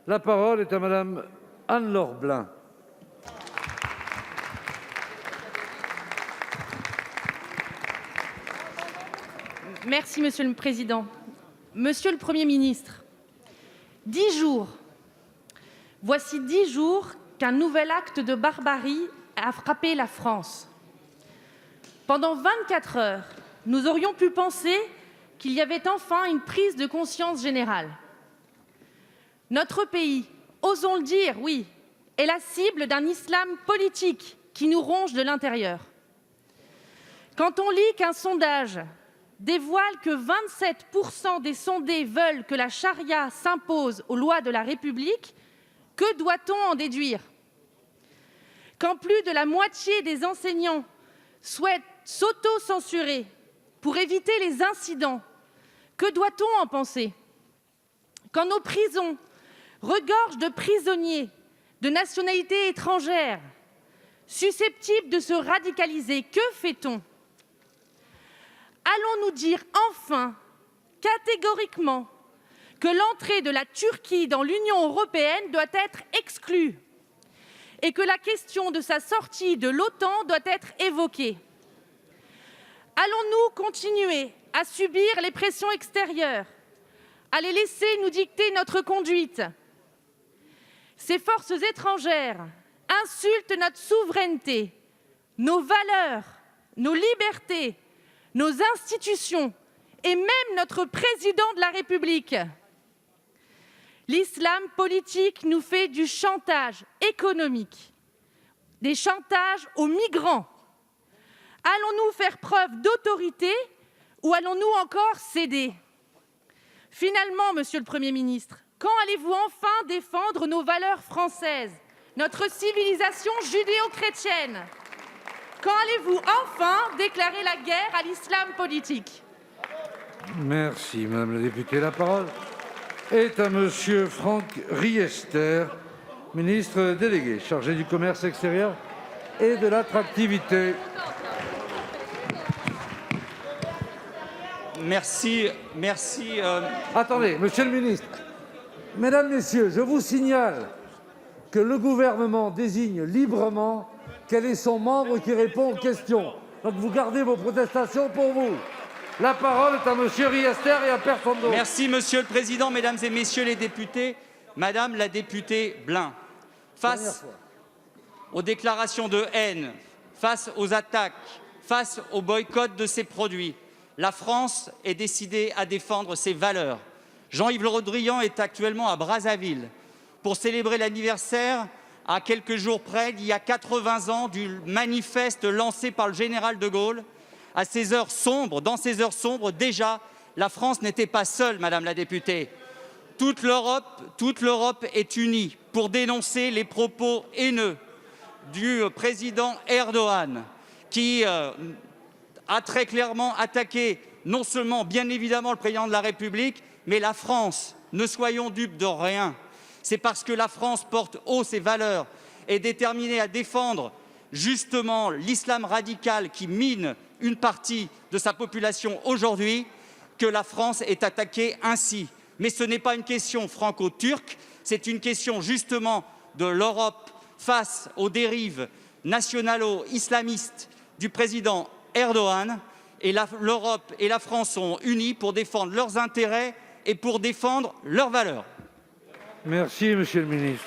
La parole est à Madame Anne-Laure Blin. Merci, Monsieur le Président. Monsieur le Premier ministre, 10 jours. Voici 10 jours qu'un nouvel acte de barbarie a frappé la France. Pendant 24 heures, nous aurions pu penser qu'il y avait enfin une prise de conscience générale. Notre pays, osons le dire, oui, est la cible d'un islam politique qui nous ronge de l'intérieur. Quand on lit qu'un sondage dévoile que 27% des sondés veulent que la charia s'impose aux lois de la République, que doit-on en déduire? Quand plus de la moitié des enseignants souhaitent s'auto-censurer pour éviter les incidents, que doit-on en penser? Quand nos prisons regorgent de prisonniers de nationalité étrangère, susceptibles de se radicaliser, que fait-on? Allons-nous dire enfin, catégoriquement, que l'entrée de la Turquie dans l'Union européenne doit être exclue et que la question de sa sortie de l'OTAN doit être évoquée? Allons-nous continuer à subir les pressions extérieures, à les laisser nous dicter notre conduite? Ces forces étrangères insultent notre souveraineté, nos valeurs, nos libertés, nos institutions et même notre président de la République. L'islam politique nous fait du chantage économique, des chantages aux migrants. Allons-nous faire preuve d'autorité ou allons-nous encore céder? Finalement, Monsieur le Premier ministre, quand allez-vous enfin défendre nos valeurs françaises, notre civilisation judéo-chrétienne? Quand allez-vous enfin déclarer la guerre à l'islam politique? Merci, Madame la députée. La parole est à Monsieur Franck Riester, ministre délégué chargé du commerce extérieur et de l'attractivité. Merci. Attendez, Monsieur le ministre. Mesdames, Messieurs, je vous signale que le gouvernement désigne librement quel est son membre qui répond aux questions. Donc vous gardez vos protestations pour vous. La parole est à Monsieur Riester et à personne d'autre. Merci, Monsieur le Président, Mesdames et Messieurs les députés. Madame la députée Blin, face aux déclarations de haine, face aux attaques, face au boycott de ces produits, la France est décidée à défendre ses valeurs. Jean-Yves Le Drian est actuellement à Brazzaville pour célébrer l'anniversaire, à quelques jours près, il y a 80 ans, du manifeste lancé par le général de Gaulle. À ces heures sombres, dans ces heures sombres, déjà, la France n'était pas seule, Madame la députée. Toute l'Europe est unie pour dénoncer les propos haineux du président Erdogan, qui a très clairement attaqué non seulement, bien évidemment, le président de la République, mais la France. Ne soyons dupes de rien. C'est parce que la France porte haut ses valeurs, est déterminée à défendre justement l'islam radical qui mine une partie de sa population aujourd'hui, que la France est attaquée ainsi. Mais ce n'est pas une question franco-turque, c'est une question justement de l'Europe face aux dérives nationalo-islamistes du président Erdogan. Et l'Europe et la France sont unies pour défendre leurs intérêts et pour défendre leurs valeurs. Merci, Monsieur le ministre.